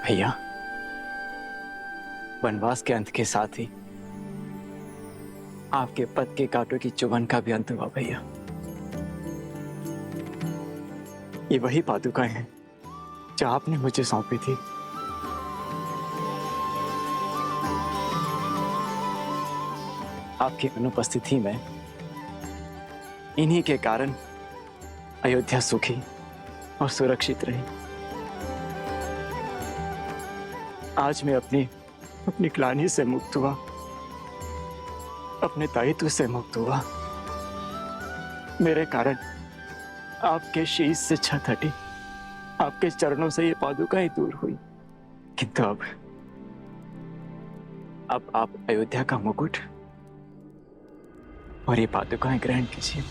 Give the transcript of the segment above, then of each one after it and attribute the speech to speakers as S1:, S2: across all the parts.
S1: भैया, वनवास के अंत के साथ ही आपके पद के कांटों की चुभन का भी अंत हुआ भैया। ये वही पादुकाएं हैं जो आपने मुझे सौंपी थी। आपकी अनुपस्थिति में इन्हीं के कारण अयोध्या सुखी और सुरक्षित रही। आज मैं अपनी ग्लानि से मुक्त हुआ, अपने दायित्व से मुक्त हुआ। मेरे कारण आपके शीश से छत हटी, आपके चरणों से ये पादुकाएं दूर हुई। किंतु अब आप अयोध्या का मुकुट और ये पादुकाएं ग्रहण कीजिए।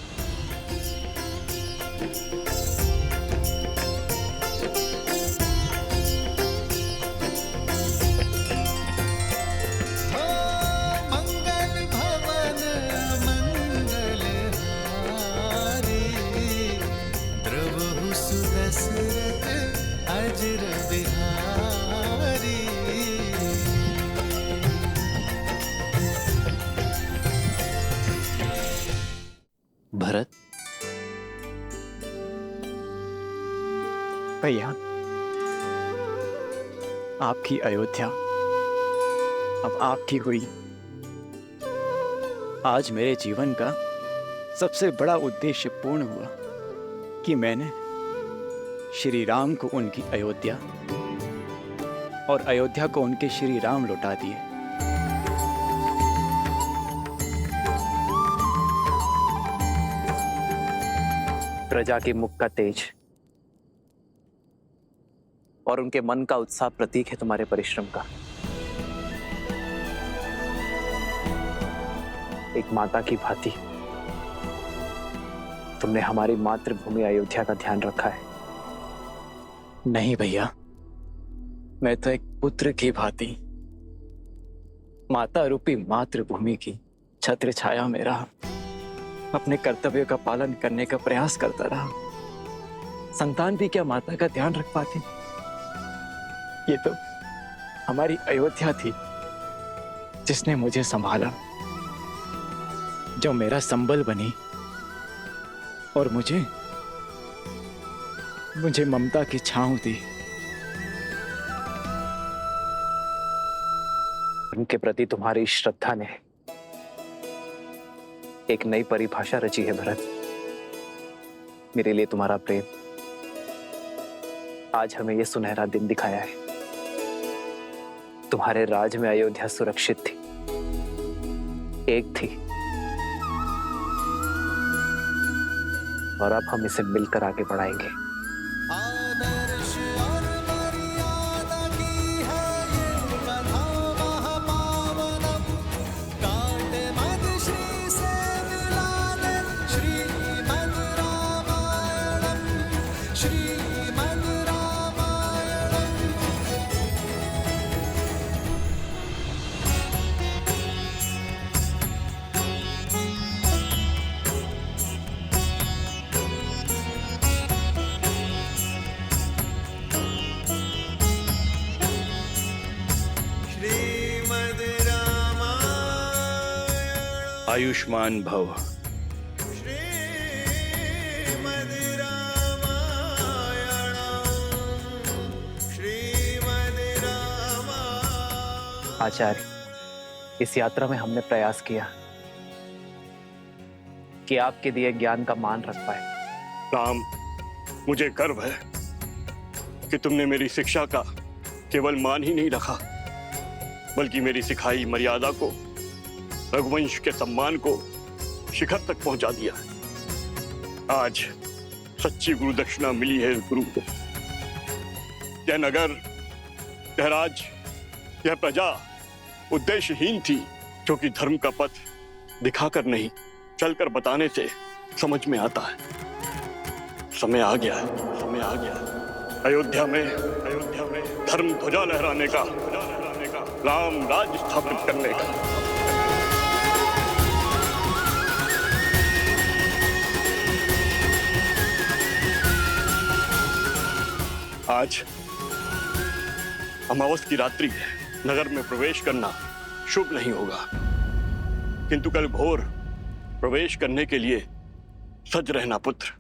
S2: भरत,
S1: भैया, आपकी अयोध्या अब आपकी हुई। आज मेरे जीवन का सबसे बड़ा उद्देश्य पूर्ण हुआ कि मैंने श्री राम को उनकी अयोध्या और अयोध्या को उनके श्री राम लौटा दिए।
S2: प्रजा के मुख का तेज और उनके मन का उत्साह प्रतीक है तुम्हारे परिश्रम का। एक माता की भांति तुमने हमारी मातृभूमि अयोध्या का ध्यान रखा है।
S1: नहीं भैया, मैं तो एक पुत्र की भांति माता रूपी मातृभूमि की छत्र छाया में रहा, अपने कर्तव्यों का पालन करने का प्रयास करता रहा। संतान भी क्या माता का ध्यान रख पाती? ये तो हमारी अयोध्या थी जिसने मुझे संभाला, जो मेरा संबल बनी और मुझे ममता की छांव दी।
S2: उनके प्रति तुम्हारी श्रद्धा ने एक नई परिभाषा रची है भरत। मेरे लिए तुम्हारा प्रेम आज हमें यह सुनहरा दिन दिखाया है। तुम्हारे राज में अयोध्या सुरक्षित थी, एक थी, और अब हम इसे मिलकर आगे बढ़ाएंगे।
S3: आयुष्मान भव।
S2: आचार्य, इस यात्रा में हमने प्रयास किया कि आपके दिए ज्ञान का मान रख पाए।
S3: राम, मुझे गर्व है कि तुमने मेरी शिक्षा का केवल मान ही नहीं रखा, बल्कि मेरी सिखाई मर्यादा को, रघुवंश के सम्मान को शिखर तक पहुंचा दिया। आज सच्ची गुरु दक्षिणा मिली है इस गुरु को। यह नगर, यह राज, यह प्रजा उद्देश्यहीन थी, जो कि धर्म का पथ दिखाकर नहीं, चलकर बताने से समझ में आता है। समय आ गया है, समय आ गया है। अयोध्या में धर्म ध्वजा लहराने का, राम राज स्थापित करने का। अमावस की रात्रि है, नगर में प्रवेश करना शुभ नहीं होगा, किंतु कल भोर प्रवेश करने के लिए सज रहना पुत्र।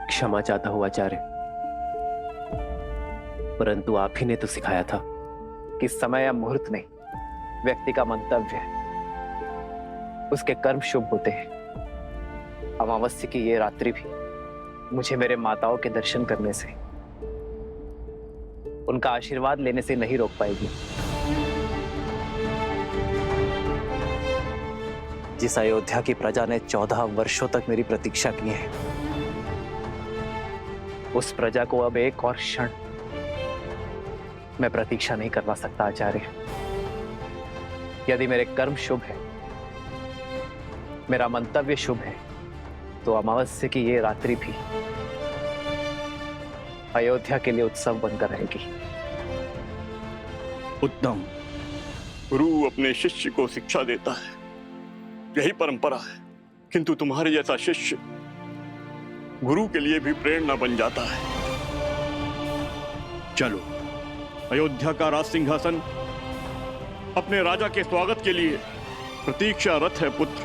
S2: क्षमा चाहता हूं आचार्य, परंतु आप ही ने तो सिखाया था कि समय या मुहूर्त नहीं, व्यक्ति का मंतव्य है, उसके कर्म शुभ होते हैं। अमावस्या की ये रात्रि भी मुझे मेरे माताओं के दर्शन करने से, उनका आशीर्वाद लेने से नहीं रोक पाएगी। जिस अयोध्या की प्रजा ने 14 वर्षों तक मेरी प्रतीक्षा की है, उस प्रजा को अब एक और क्षण मैं प्रतीक्षा नहीं करवा सकता आचार्य। यदि मेरे कर्म शुभ है, मेरा मंतव्य शुभ है, तो अमावस्या की ये रात्रि भी अयोध्या के लिए उत्सव बनकर रहेगी।
S3: उत्तम। गुरु अपने शिष्य को शिक्षा देता है, यही परंपरा है, किंतु तुम्हारे जैसा शिष्य गुरु के लिए भी प्रेरणा बन जाता है। चलो, अयोध्या का राज सिंहासन अपने राजा के स्वागत के लिए प्रतीक्षारत है पुत्र।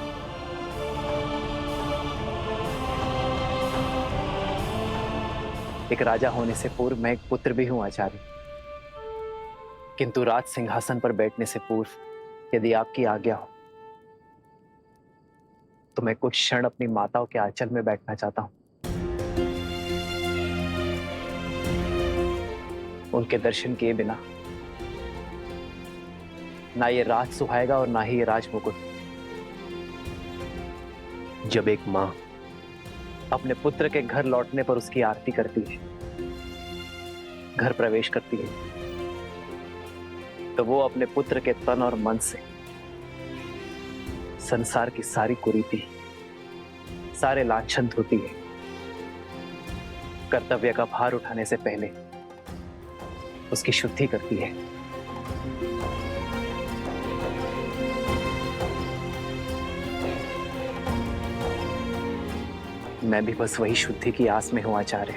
S2: एक राजा होने से पूर्व मैं एक पुत्र भी हूं आचार्य, किंतु राज सिंहासन पर बैठने से पूर्व यदि आपकी आज्ञा हो तो मैं कुछ क्षण अपनी माताओं के आंचल में बैठना चाहता हूं। उनके दर्शन किए बिना ना ये राज सुहाएगा और ना ही ये राज मुकुट। जब एक मां अपने पुत्र के घर लौटने पर उसकी आरती करती है, घर प्रवेश करती है, तो वो अपने पुत्र के तन और मन से संसार की सारी कुरीति, सारे लांछन धोती है। कर्तव्य का भार उठाने से पहले उसकी शुद्धि करती है। मैं भी बस वही शुद्धि की आस में हूं आचार्य।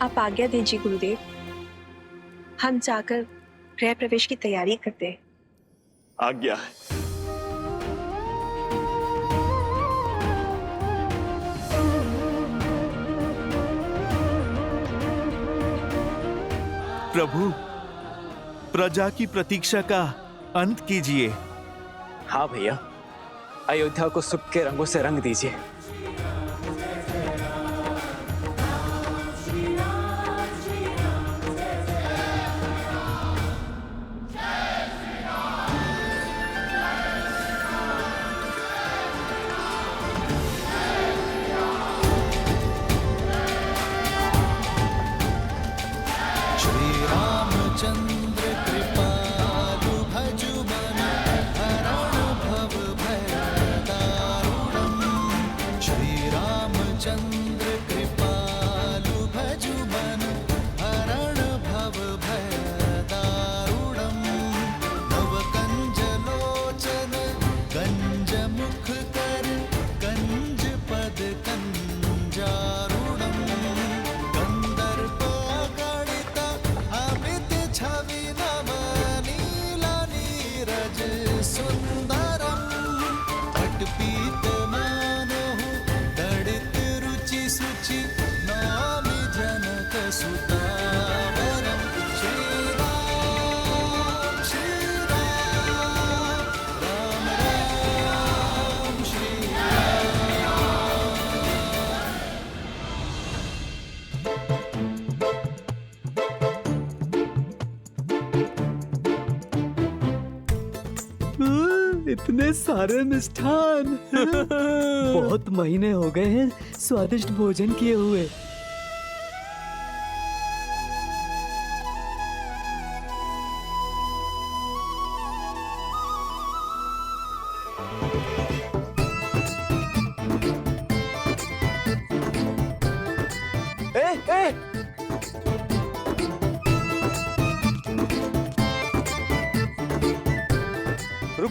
S4: आप आज्ञा दीजिए गुरुदेव, हम जाकर गृह प्रवेश की तैयारी करते हैं।
S3: आज्ञा है।
S5: प्रभु, प्रजा की प्रतीक्षा का अंत कीजिए।
S1: हाँ भैया, अयोध्या को सुख के रंगों से रंग दीजिए।
S6: चंद्र कृपालु भजु मन हरण भव भय दारुणम्। श्री रामचंद्र कृपालु भजु मन हरण भव भय दारुणम्। नव कंज लोचन कंज मुख कर कंज पद कंजारुणम्। गंधर्व गणित अमित छवि नव नील नीरज सुंदरम्। पटपीत मानहु दड़ित रुचि सुचि नामि जनक सुतावरम्। श्री राम राम राम श्री
S7: इतने सारे मिष्ठान। बहुत महीने हो गए हैं स्वादिष्ट भोजन किए हुए।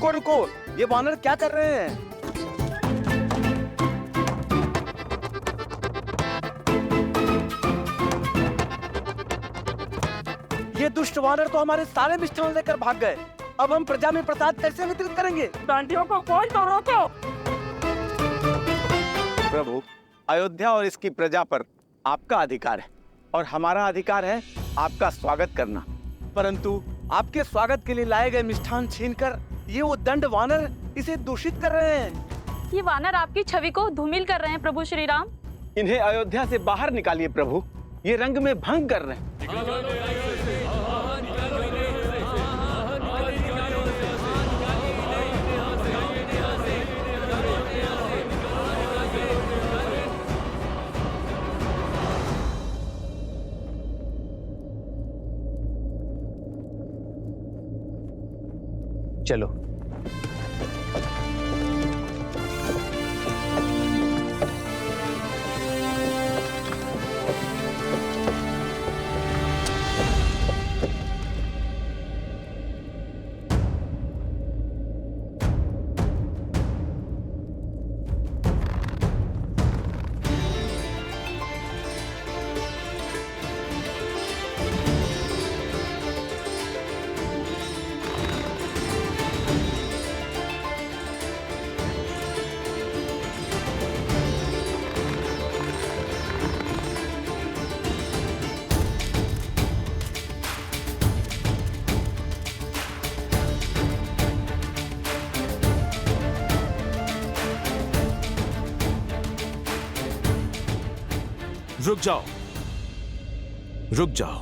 S8: रुको रुको, ये वानर क्या कर रहे हैं? ये दुष्ट वानर तो हमारे सारे मिष्ठान लेकर भाग गए। अब हम प्रजा में प्रसाद कैसे वितरित करेंगे?
S9: डांडियों को कोई तो रोको।
S8: प्रभु, अयोध्या और इसकी प्रजा पर आपका अधिकार है और हमारा अधिकार है आपका स्वागत करना। परंतु आपके स्वागत के लिए लाए गए मिष्ठान छीनकर ये वो दंड वानर इसे दूषित कर रहे हैं।
S9: ये वानर आपकी छवि को धूमिल कर रहे हैं प्रभु श्री राम।
S8: इन्हें अयोध्या से बाहर निकालिए प्रभु, ये रंग में भंग कर रहे हैं।
S2: चलो।
S5: रुक जाओ, रुक जाओ।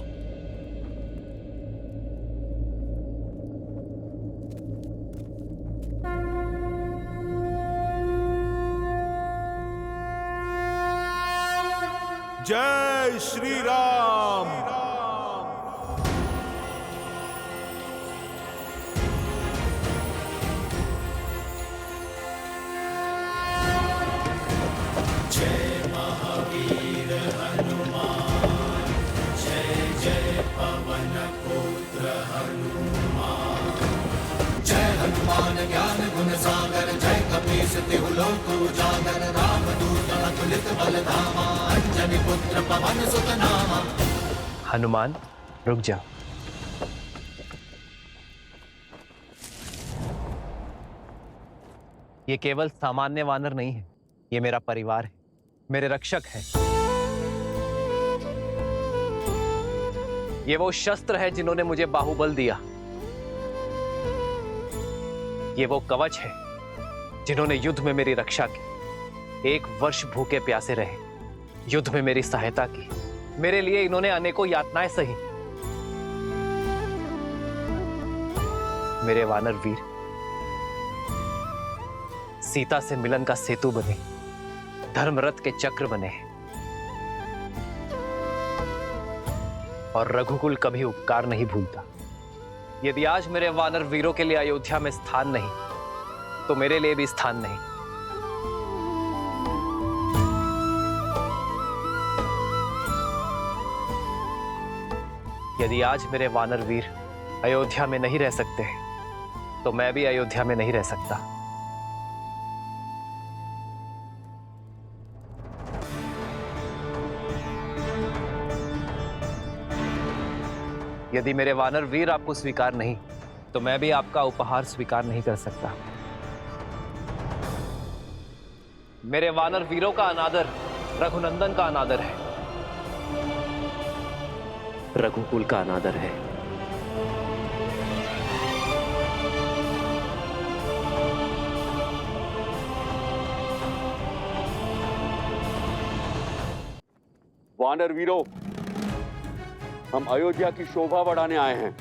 S5: जय श्री राम।
S6: हनुमान ज्ञान गुण सागर जय कपीस तिहु लोक उजागर रामदूत अतुलित बल धामा अंजनी पुत्र पवन सुत नामा।
S2: हनुमान, रुक जा। ये केवल सामान्य वानर नहीं है, ये मेरा परिवार है, मेरे रक्षक हैं। ये वो शस्त्र है जिन्होंने मुझे बाहुबल दिया। ये वो कवच है जिन्होंने युद्ध में मेरी रक्षा की। 1 वर्ष भूखे प्यासे रहे, युद्ध में मेरी सहायता की। मेरे लिए इन्होंने अनेकों यातनाएं सही। मेरे वानर वीर सीता से मिलन का सेतु बने, धर्मरथ के चक्र बने और रघुकुल कभी उपकार नहीं भूलता। यदि आज मेरे वानर वीरों के लिए अयोध्या में स्थान नहीं, तो मेरे लिए भी स्थान नहीं। यदि आज मेरे वानर वीर अयोध्या में नहीं रह सकते, तो मैं भी अयोध्या में नहीं रह सकता। यदि मेरे वानर वीर आपको स्वीकार नहीं, तो मैं भी आपका उपहार स्वीकार नहीं कर सकता। मेरे वानर वीरों का अनादर रघुनंदन का अनादर है, रघुकुल का अनादर है।
S3: वानर वीरों, हम अयोध्या की शोभा बढ़ाने आए हैं,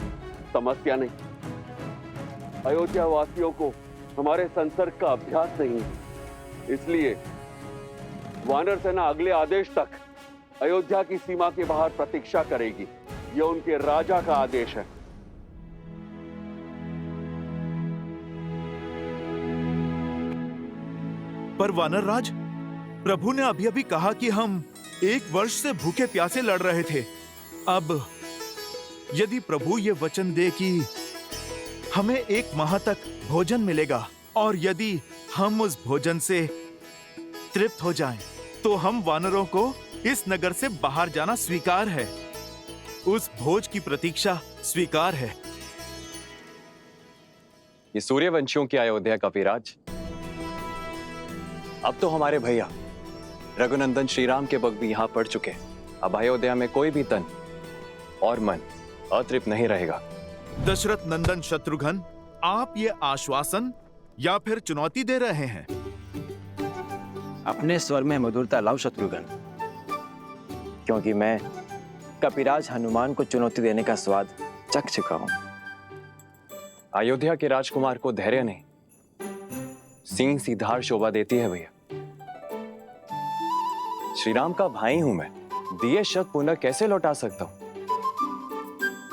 S3: समस्या नहीं। अयोध्या वासियों को हमारे संसर्ग का अभ्यास नहीं है, इसलिए वानर सेना अगले आदेश तक अयोध्या की सीमा के बाहर प्रतीक्षा करेगी। यह उनके राजा का आदेश है।
S5: पर वानर राज, प्रभु ने अभी अभी कहा कि हम 1 वर्ष से भूखे प्यासे लड़ रहे थे। अब यदि प्रभु ये वचन दे कि हमें 1 माह तक भोजन मिलेगा और यदि हम उस भोजन से तृप्त हो जाएं, तो हम वानरों को इस नगर से बाहर जाना स्वीकार है। उस भोज की प्रतीक्षा स्वीकार है।
S10: ये सूर्यवंशियों की अयोध्या का विराज अब तो हमारे भैया रघुनंदन श्रीराम के वक्त भी यहाँ पड़ चुके। अब अयोध्या में कोई भी तन और मन अतृप्त नहीं रहेगा।
S5: दशरथ नंदन शत्रुघ्न, आप ये आश्वासन या फिर चुनौती दे रहे हैं?
S1: अपने स्वर में मधुरता लाओ शत्रुघ्न, क्योंकि मैं कपिराज हनुमान को चुनौती देने का स्वाद चख चुका हूं।
S10: अयोध्या के राजकुमार को धैर्य नहीं, सिंह सी धार शोभा देती है भैया। श्री राम का भाई हूं मैं, दिए शब्द पुनः कैसे लौटा सकता हूं?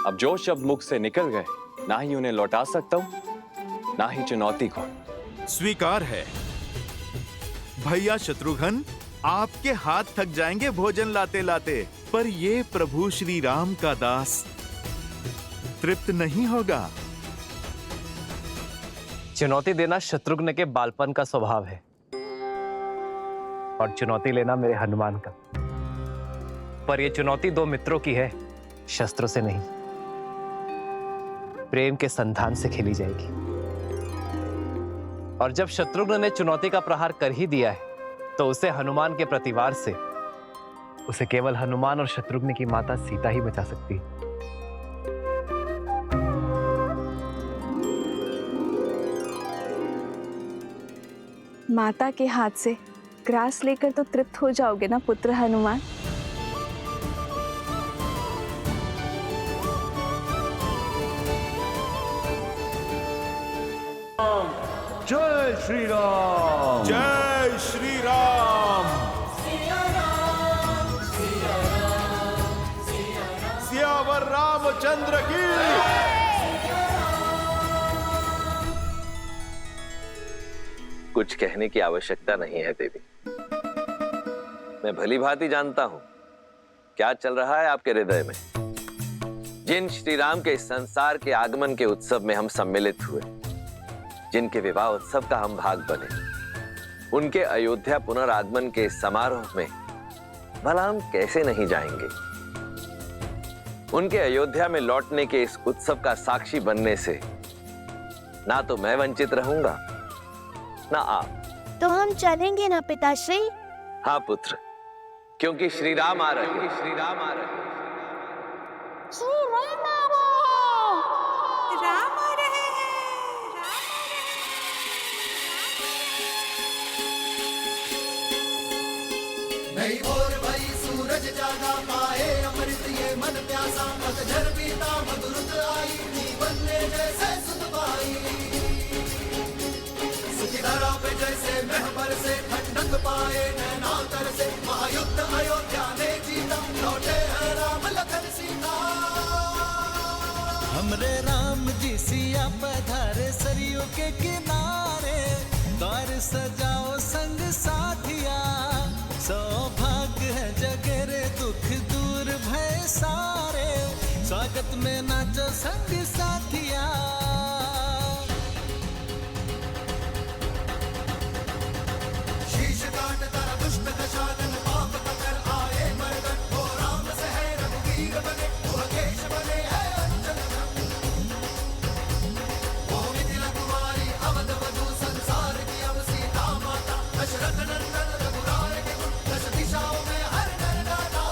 S10: अब जो शब्द मुख से निकल गए, ना ही उन्हें लौटा सकता हूं, ना ही चुनौती को।
S5: स्वीकार है। भैया शत्रुघ्न, आपके हाथ थक जाएंगे भोजन लाते लाते, पर ये प्रभु श्री राम का दास तृप्त नहीं होगा।
S2: चुनौती देना शत्रुघ्न के बालपन का स्वभाव है और चुनौती लेना मेरे हनुमान का। पर यह चुनौती 2 मित्रों की है, शस्त्रों से नहीं, प्रेम के संधान से खेली जाएगी। और जब शत्रुघ्न ने चुनौती का प्रहार कर ही दिया है, तो उसे हनुमान के प्रतिवार से उसे केवल हनुमान और शत्रुघ्न की माता सीता ही बचा सकती है।
S11: माता के हाथ से ग्रास लेकर तो तृप्त हो जाओगे ना पुत्र हनुमान?
S8: जय श्री राम।
S5: जय श्री राम। सियावर रामचंद्र की।
S12: कुछ कहने की आवश्यकता नहीं है देवी। मैं भली भांति जानता हूं क्या चल रहा है आपके हृदय में। जिन श्री राम के इस संसार के आगमन के उत्सव में हम सम्मिलित हुए, जिनके विवाह उत्सव का हम भाग बने, उनके अयोध्या पुनरागमन के समारोह में भला हम कैसे नहीं जाएंगे। उनके अयोध्या में लौटने के इस उत्सव का साक्षी बनने से ना तो मैं वंचित रहूंगा, ना आप।
S13: तो हम चलेंगे ना पिताश्री?
S12: हाँ पुत्र, क्योंकि श्री राम आ रहे हैं। श्री राम आ रहे हैं।
S14: राम आ रहे हैं।
S6: नहीं और भाई सूरज जागा पाए अमृत ये मन प्यासा, पतझड़ बीता मधुरत आई, जीवन में जैसे सुध पाई। सुखी धरा पे जैसे महबर से ठंडक पाए नैनातर से, महायुद्ध अयोध्या ने जीता, लौटे हैं राम लखन सीता।
S15: हमरे राम जी सिया पधारे सरयू के किनारे, द्वार सजाओ संग साथिया, सौभाग्य है जगरे दुख दूर भय सारे, स्वागत में नाचो संग साथिया।
S6: शीश काट तारा दुष्ट दशानन, पाप ककर आए मर्दन, वो राम से है रघुवीर बने, वो केश बने है अंजन। वो मिथिला कुमारी अवध वधू, संसार की अब सीता माता, दशरथ नंदन रघुराय के गुण, दश दिशाओं में हर नर गाता,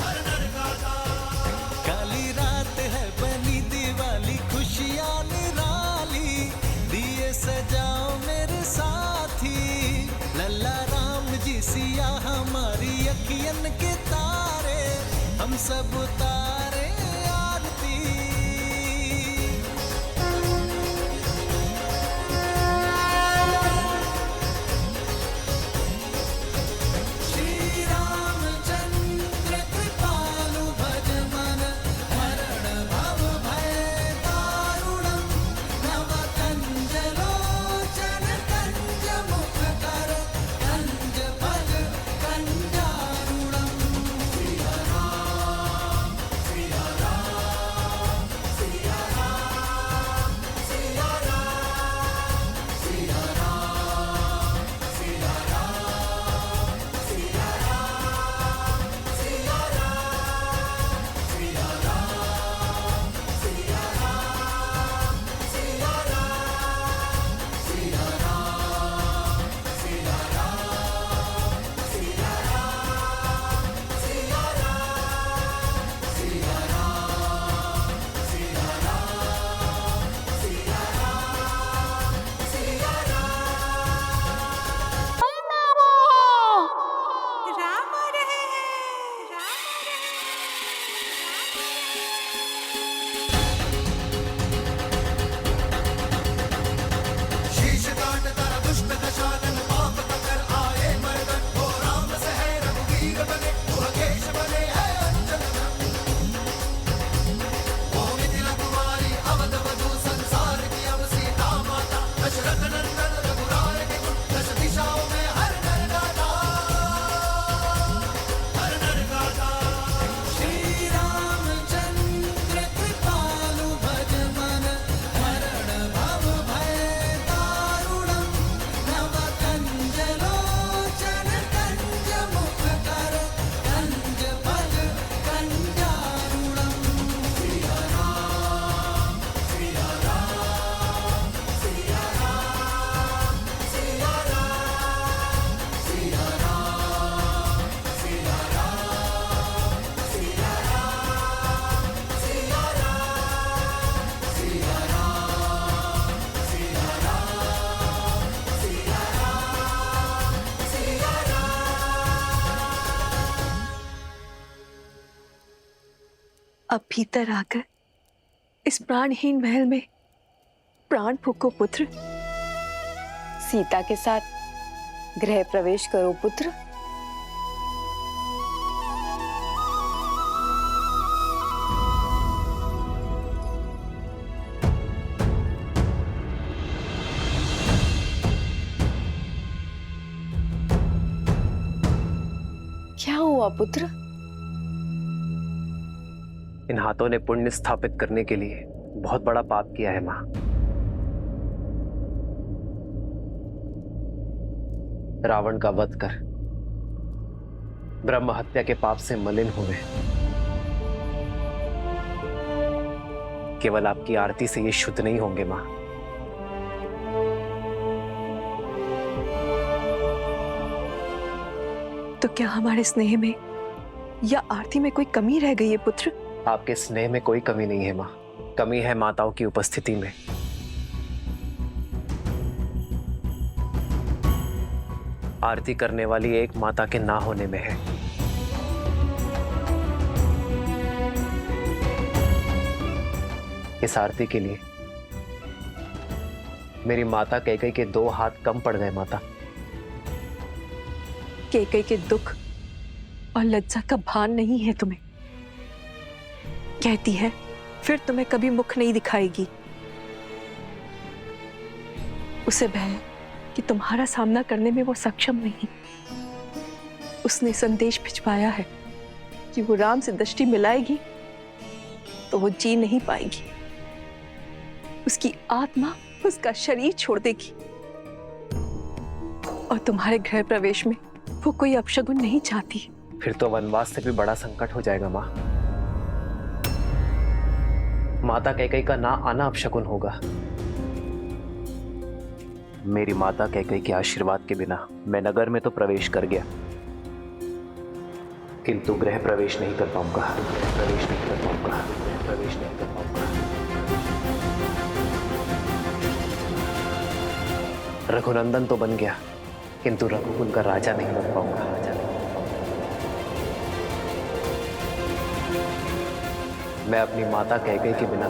S6: हर नर गाता।
S15: काली रात है बनी दिवाली, खुशियाँ निराली, दिए सजाओ मेरे साथी, लल्ला राम जी सिया हमारी अखियन के तारे, हम सब उतारे आरती। श्री रामचंद्र कृपालु भज मन, हरण भव भय दारुणम, नव कंज लोचन कंज मुख कर, कंज फल कंजारुणम।
S6: सिया राम
S4: अब भीतर आकर इस प्राणहीन महल में प्राण फूको पुत्र।
S14: सीता के साथ गृह प्रवेश करो पुत्र। क्या हुआ पुत्र?
S2: इन हाथों ने पुण्य स्थापित करने के लिए बहुत बड़ा पाप किया है मां। रावण का वध कर ब्रह्म हत्या के पाप से मलिन हुए। केवल आपकी आरती से ये शुद्ध नहीं होंगे मां।
S4: तो क्या हमारे स्नेह में या आरती में कोई कमी रह गई है पुत्र?
S2: आपके स्नेह में कोई कमी नहीं है मां, कमी है माताओं की उपस्थिति में। आरती करने वाली एक माता के ना होने में है। इस आरती के लिए मेरी माता कैकेयी के 2 हाथ कम पड़ गए माता।
S4: कैकेयी के दुख और लज्जा का भान नहीं है तुम्हें। कहती है फिर तुम्हें कभी मुख नहीं दिखाएगी। उसे भय है कि तुम्हारा सामना करने में वो सक्षम नहीं। उसने संदेश भिजवाया है कि वो राम से दृष्टि मिलाएगी तो वो जी नहीं पाएगी। उसकी आत्मा उसका शरीर छोड़ देगी और तुम्हारे गृह प्रवेश में वो कोई अपशगुन नहीं चाहती।
S2: फिर तो वनवास से भी बड़ा संकट हो जाएगा मां। माता कैकेयी का ना आना अपशगुन होगा। मेरी माता कैकेयी के आशीर्वाद के बिना मैं नगर में तो प्रवेश कर गया, किंतु गृह प्रवेश नहीं कर पाऊंगा। प्रवेश नहीं कर पाऊंगा। प्रवेश नहीं कर पाऊंगा। रघुनंदन तो बन गया, किंतु रघुकुल का राजा नहीं बन पाऊंगा। मैं अपनी माता कैकेयी के बिना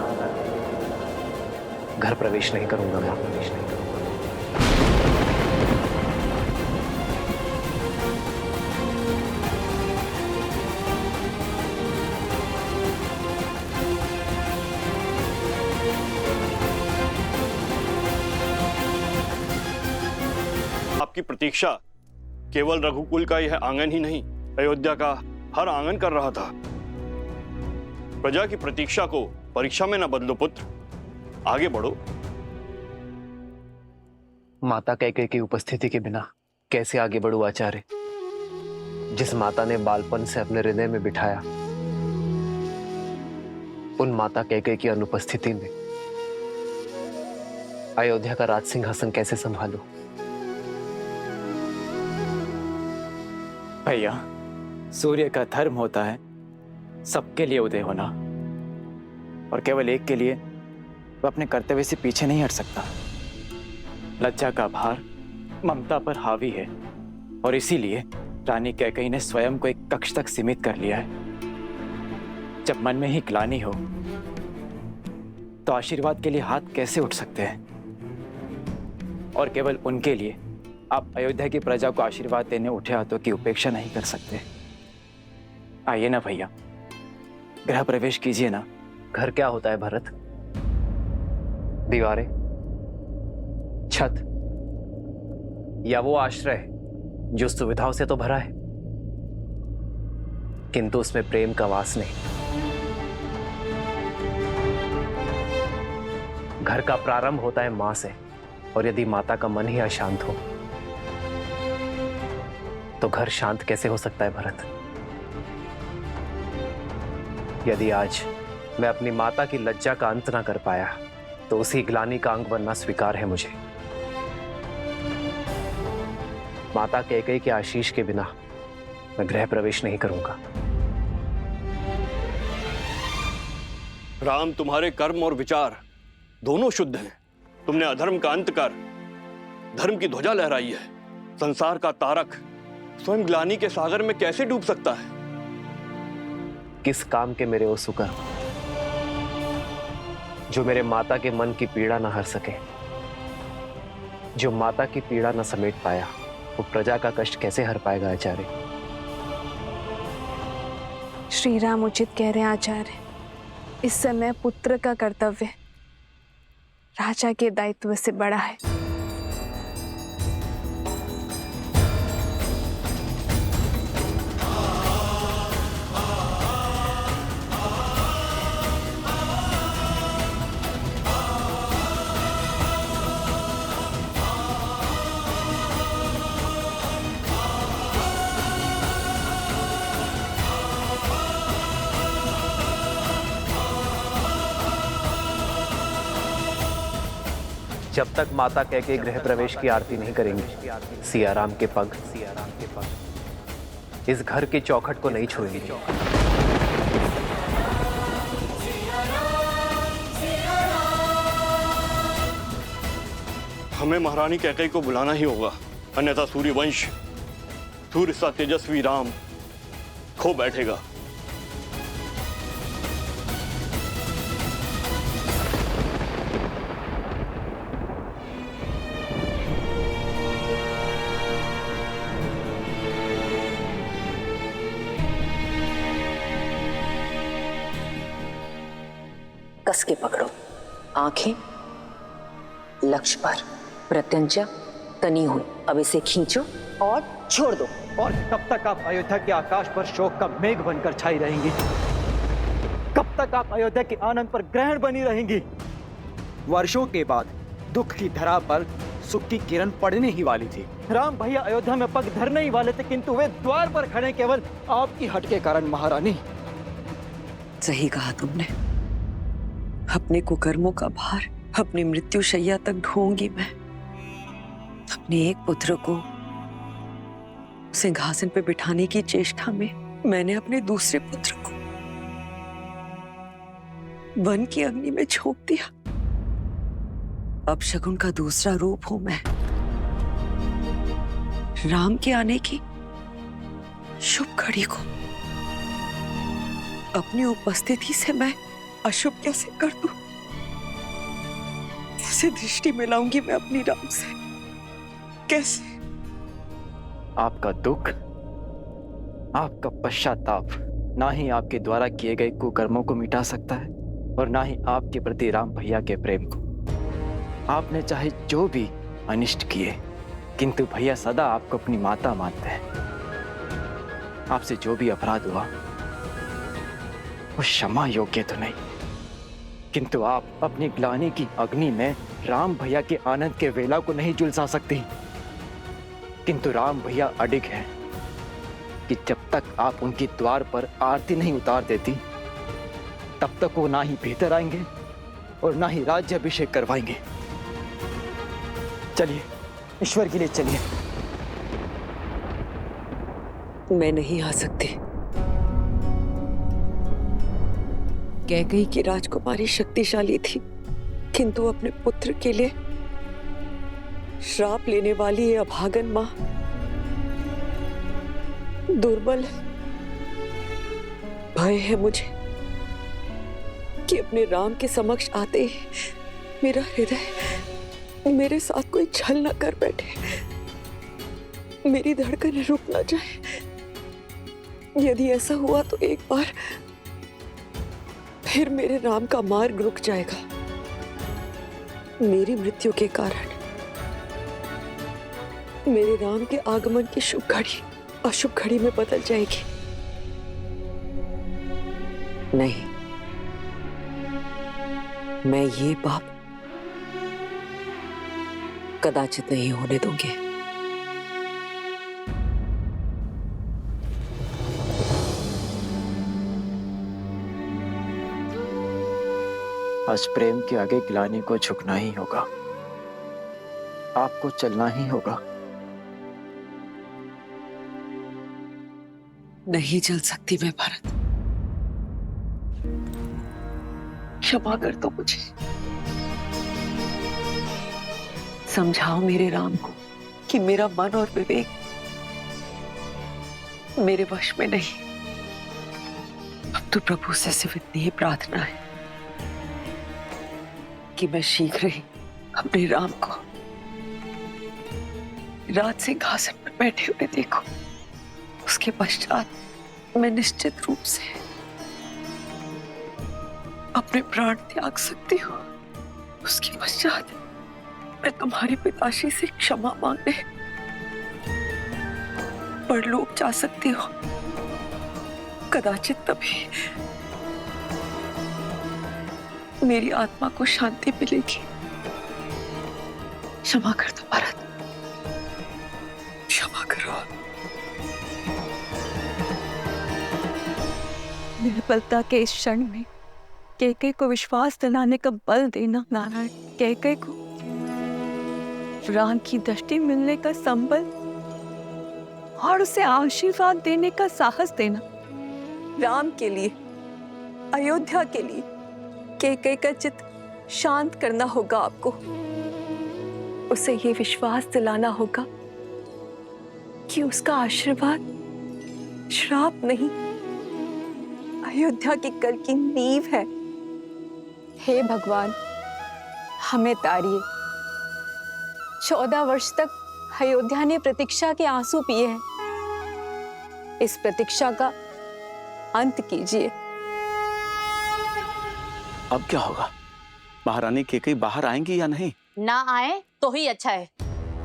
S2: घर प्रवेश नहीं करूंगा। मैं प्रवेश नहीं करूंगा।
S3: आपकी प्रतीक्षा केवल रघुकुल का यह आंगन ही नहीं, अयोध्या का हर आंगन कर रहा था। प्रजा की प्रतीक्षा को परीक्षा में न बदलो पुत्र, आगे बढ़ो।
S2: माता कैकेयी की उपस्थिति के बिना कैसे आगे बढ़ूं आचार्य? जिस माता ने बालपन से अपने हृदय में बिठाया, उन माता कैकेयी की अनुपस्थिति में अयोध्या का राज सिंहासन कैसे संभालूं?
S1: भैया, सूर्य का धर्म होता है सबके लिए उदय होना, और केवल एक के लिए वह अपने कर्तव्य से पीछे नहीं हट सकता। लज्जा का भार ममता पर हावी है और इसीलिए रानी कैकेयी ने स्वयं को एक कक्ष तक सीमित कर लिया है। जब मन में ही ग्लानि हो तो आशीर्वाद के लिए हाथ कैसे उठ सकते हैं? और केवल उनके लिए आप अयोध्या की प्रजा को आशीर्वाद देने उठे हाथों की उपेक्षा नहीं कर सकते। आइए ना भैया, गृह प्रवेश कीजिए ना।
S2: घर क्या होता है भरत? दीवारें, छत, या वो आश्रय जो सुविधाओं से तो भरा है किंतु उसमें प्रेम का वास नहीं। घर का प्रारंभ होता है मां से, और यदि माता का मन ही अशांत हो तो घर शांत कैसे हो सकता है भरत? यदि आज मैं अपनी माता की लज्जा का अंत ना कर पाया तो उसी ग्लानि का अंग बनना स्वीकार है मुझे। माता कैकेयी के आशीष के बिना मैं गृह प्रवेश नहीं करूंगा।
S3: राम, तुम्हारे कर्म और विचार दोनों शुद्ध हैं। तुमने अधर्म का अंत कर धर्म की ध्वजा लहराई है। संसार का तारक स्वयं ग्लानि के सागर में कैसे डूब सकता है?
S2: किस काम के मेरे वो सुकर जो मेरे माता के मन की पीड़ा न हर सके। जो माता की पीड़ा न समेट पाया वो प्रजा का कष्ट कैसे हर पाएगा आचार्य?
S11: श्री राम उचित कह रहे हैं आचार्य। इस समय पुत्र का कर्तव्य राजा के दायित्व से बड़ा है।
S2: जब तक माता कह के गृह प्रवेश की आरती नहीं करेंगी, सियाराम के पग इस घर की चौखट को नहीं छुएंगे।
S3: हमें महारानी कैकेयी को बुलाना ही होगा, अन्यथा सूर्यवंश, सूर्य सा तेजस्वी राम खो बैठेगा।
S14: कस के पकड़ो, आंखें लक्ष्य पर, प्रत्यंचा तनी हुई। अब इसे खींचो और छोड़ दो।
S7: और कब तक आप अयोध्या के आकाश पर शोक का मेघ बनकर छाई रहेंगी? कब तक आप अयोध्या के आनंद पर ग्रहण बनी रहेंगी?
S8: वर्षों के बाद दुख की धरा पर सुख की किरण पड़ने ही वाली थी।
S7: राम भैया अयोध्या में पग धरने ही वाले थे, किंतु वे द्वार पर खड़े केवल आपकी हट के कारण। महारानी,
S14: सही कहा तुमने। अपने कुकर्मों का भार अपनी मृत्यु शैया तक ढोऊंगी मैं। अपने एक पुत्र को सिंहासन पे बिठाने की चेष्टा में मैंने अपने दूसरे पुत्र को वन की अग्नि में झोंक दिया। अब शकुन का दूसरा रूप हूं मैं। राम के आने की शुभ घड़ी को अपनी उपस्थिति से मैं अशुभ कैसे कर दूं? कैसे दृष्टि मिलाऊंगी मैं अपनी राम से? कैसे?
S1: आपका दुख, आपका पश्चाताप ना ही आपके द्वारा किए गए कुकर्मों को मिटा सकता है और ना ही आपके प्रति राम भैया के प्रेम को। आपने चाहे जो भी अनिष्ट किए, किंतु भैया सदा आपको अपनी माता मानते हैं। आपसे जो भी अपराध हुआ वो क्षमा योग्य तो नहीं, किंतु आप अपनी ग्लानि की अग्नि में राम भैया के आनंद के वेला को नहीं झुलसा सकती। किंतु राम भैया अडिग हैं कि जब तक आप उनके द्वार पर आरती नहीं उतार देती, तब तक वो ना ही भीतर आएंगे और ना ही राज्याभिषेक करवाएंगे। चलिए, ईश्वर के लिए चलिए।
S14: मैं नहीं आ सकती। कैकेयी की राजकुमारी शक्तिशाली थी, किंतु अपने पुत्र के लिए श्राप लेने वाली ये अभागन मां दुर्बल है। भय है मुझे कि अपने राम के समक्ष आते ही मेरा हृदय मेरे साथ कोई छल न कर बैठे, मेरी धड़कन रुक न जाए। यदि ऐसा हुआ तो एक बार फिर मेरे राम का मार्ग रुक जाएगा। मेरी मृत्यु के कारण मेरे राम के आगमन की शुभ घड़ी अशुभ घड़ी में बदल जाएगी। नहीं, मैं ये पाप कदाचित नहीं होने दूंगी।
S1: आज प्रेम के आगे ग्लानि को झुकना ही होगा। आपको चलना ही होगा।
S14: नहीं चल सकती मैं भरत। क्षमा कर दो मुझे। समझाओ मेरे राम को कि मेरा मन और विवेक मेरे वश में नहीं। अब तो प्रभु से सिर्फ इतनी ही प्रार्थना है कि मैं शीघ्र ही अपने राम को राज सिंहासन पर बैठे हुए देखूं। उसके पश्चात मैं निश्चित रूप से अपने प्राण त्याग सकती हूँ। उसके पश्चात मैं तुम्हारे पिताश्री से क्षमा मांगने परलोक जा सकती हूँ। कदाचित तभी मेरी आत्मा को शांति मिलेगी। क्षमा कर दो भरत, क्षमा करो।
S4: निर्बलता के इस क्षण में कैकेयी को विश्वास दिलाने का बल देना नारायण, कैकेयी को राम की दृष्टि मिलने का संबल और उसे आशीर्वाद देने का साहस देना। राम के लिए, अयोध्या के लिए कैकेयी का चित्त शांत करना होगा आपको। उसे ये विश्वास दिलाना होगा कि उसका आशीर्वाद श्राप नहीं, अयोध्या की कल की नींव है।
S11: हे भगवान, हमें तारिए। 14 वर्ष तक अयोध्या ने प्रतीक्षा के आंसू पिए हैं। इस प्रतीक्षा का अंत कीजिए।
S8: अब क्या होगा? महारानी कैकेयी बाहर आएंगी या नहीं?
S9: ना आए तो ही अच्छा है।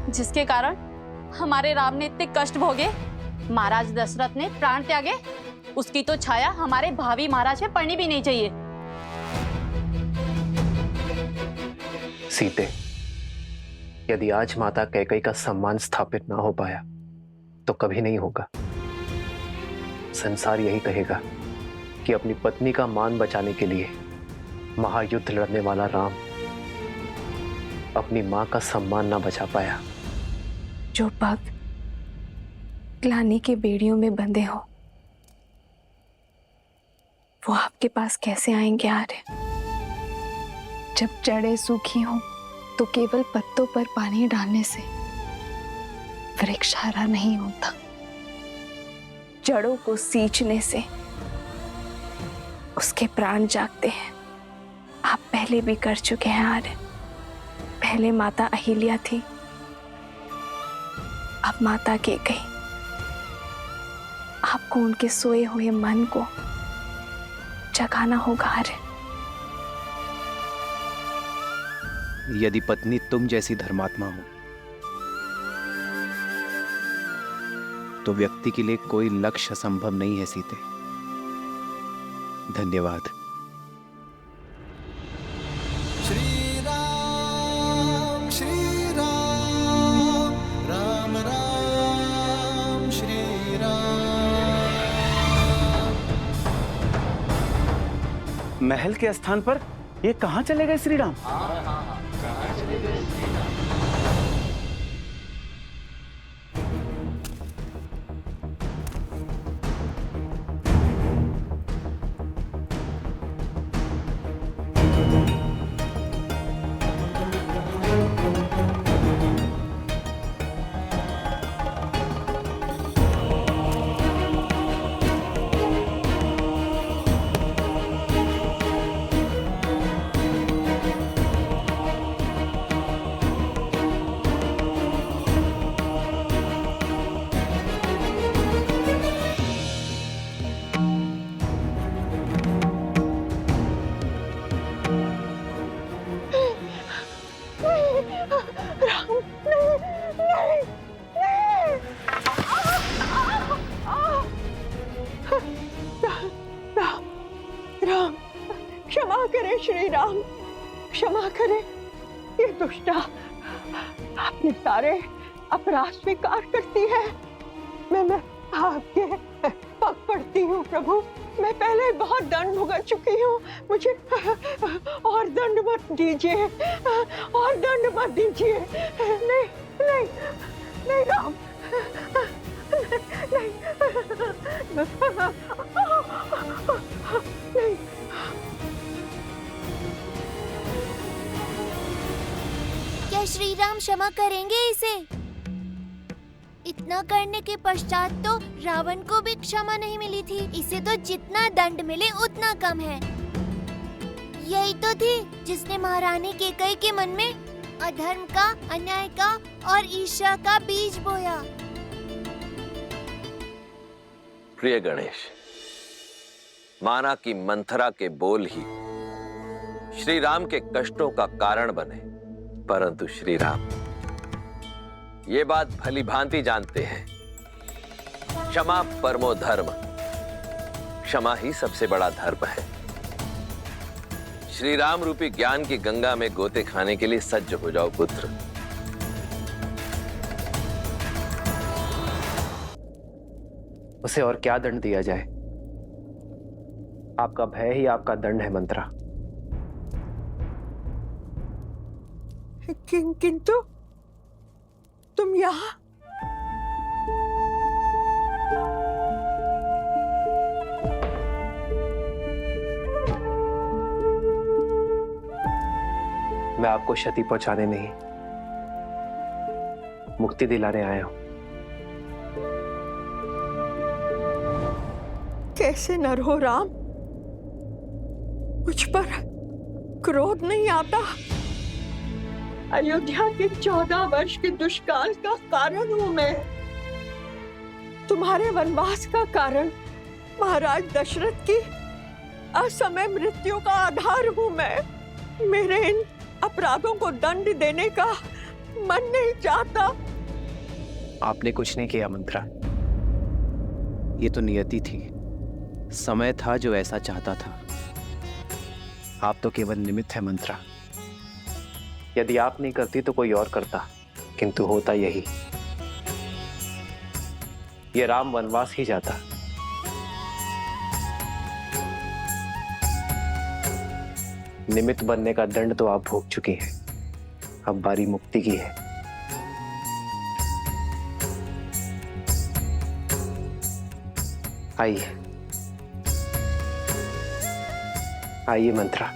S9: जिसके कारण हमारे राम ने इतने कष्ट भोगे, महाराज दशरथ ने प्राण त्यागे, उसकी तो छाया हमारे भावी महाराज पे पड़नी भी नहीं चाहिए।
S2: सीते, यदि आज माता कैकेयी का सम्मान स्थापित ना हो पाया तो कभी नहीं होगा। संसार यही कहेगा कि अपनी पत्नी का मान बचाने के लिए महायुद्ध लड़ने वाला राम अपनी मां का सम्मान ना बचा पाया।
S11: जो भक्त ग्लानि के बेड़ियों में बंधे हो, वो आपके पास कैसे आएंगे आर्य? जब जड़ें सूखी हों तो केवल पत्तों पर पानी डालने से वृक्ष हरा नहीं होता। जड़ों को सींचने से उसके प्राण जागते हैं। आप पहले भी कर चुके हैं आर्य। पहले माता अहिल्या थी, अब माता कैकेयी। आपको उनके सोए हुए मन को जगाना होगा आर्य।
S8: यदि पत्नी तुम जैसी धर्मात्मा हो तो व्यक्ति के लिए कोई लक्ष्य संभव नहीं है सीते। धन्यवाद।
S6: श्री राम राम राम श्री राम।
S8: महल के स्थान पर ये कहाँ चले गए श्री राम?
S4: राम, क्षमा करें श्री राम, क्षमा करें। ये दुष्टा अपने सारे अपराध स्वीकार करती है। मैं आपके पग पड़ती हूँ प्रभु। मैं पहले बहुत दंड भुगत चुकी हूँ, मुझे और दंड मत दीजिए, और दंड मत दीजिए। नहीं नहीं नहीं राम, नहीं नहीं।
S13: क्या श्री राम क्षमा करेंगे इसे? इतना करने के पश्चात तो रावण को भी क्षमा नहीं मिली थी। इसे तो जितना दंड मिले उतना कम है। यही तो थी जिसने महारानी कैकेयी के मन में अधर्म का, अन्याय का और ईर्ष्या का बीज बोया।
S12: प्रिय गणेश, माना कि मंथरा के बोल ही श्री राम के कष्टों का कारण बने, परंतु श्री राम ये बात भली भांति जानते हैं, क्षमा परमो धर्म, क्षमा ही सबसे बड़ा धर्म है। श्री राम रूपी ज्ञान की गंगा में गोते खाने के लिए सज्ज हो जाओ पुत्र।
S2: उसे और क्या दंड दिया जाए? आपका भय ही आपका दंड है मंत्रा।
S14: किंतु तुम यहाँ?
S2: मैं आपको क्षति पहुंचाने नहीं, मुक्ति दिलाने आया हूं।
S14: कैसे नर हो राम? मुझ पर क्रोध नहीं आता? अयोध्या के 14 वर्ष के दुष्काल का कारण हूं मैं। तुम्हारे वनवास का कारण महाराज दशरथ की असमय मृत्यु का आधार हूं मैं। मेरे इन अपराधों को दंड देने का मन नहीं चाहता।
S2: आपने कुछ नहीं किया मंत्रा, ये तो नियति थी, समय था जो ऐसा चाहता था। आप तो केवल निमित्त है मंत्रा। यदि आप नहीं करती तो कोई और करता, किंतु होता यही, ये राम वनवास ही जाता। निमित्त बनने का दंड तो आप भोग चुकी हैं, अब बारी मुक्ति की है। आइए आइए मंत्रा।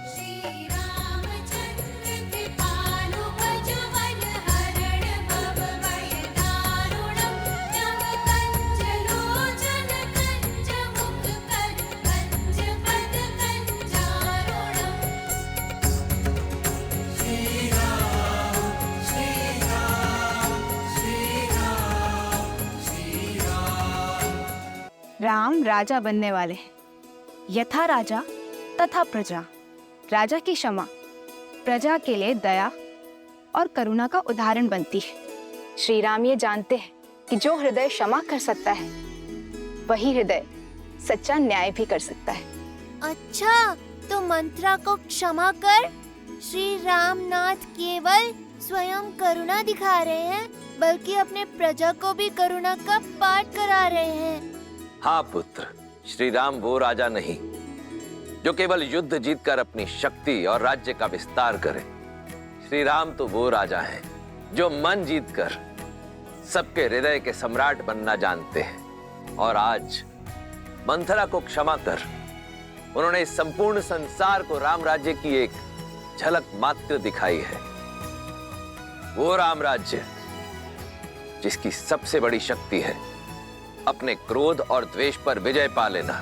S11: राम राजा बनने वाले हैं। यथा राजा तथा प्रजा। राजा की क्षमा प्रजा के लिए दया और करुणा का उदाहरण बनती है। श्री राम ये जानते हैं कि जो हृदय क्षमा कर सकता है वही हृदय सच्चा न्याय भी कर सकता है।
S13: अच्छा, तो मंत्रा को क्षमा कर श्री रामनाथ केवल स्वयं करुणा दिखा रहे हैं, बल्कि अपने प्रजा को भी करुणा का पाठ करा रहे हैं।
S12: हाँ पुत्र, श्री राम वो राजा नहीं जो केवल युद्ध जीतकर अपनी शक्ति और राज्य का विस्तार करे। श्री राम तो वो राजा हैं जो मन जीतकर सबके हृदय के सम्राट बनना जानते हैं। और आज मंथरा को क्षमा कर उन्होंने इस संपूर्ण संसार को राम राज्य की एक झलक मात्र दिखाई है। वो राम राज्य जिसकी सबसे बड़ी शक्ति है अपने क्रोध और द्वेष पर विजय पा लेना।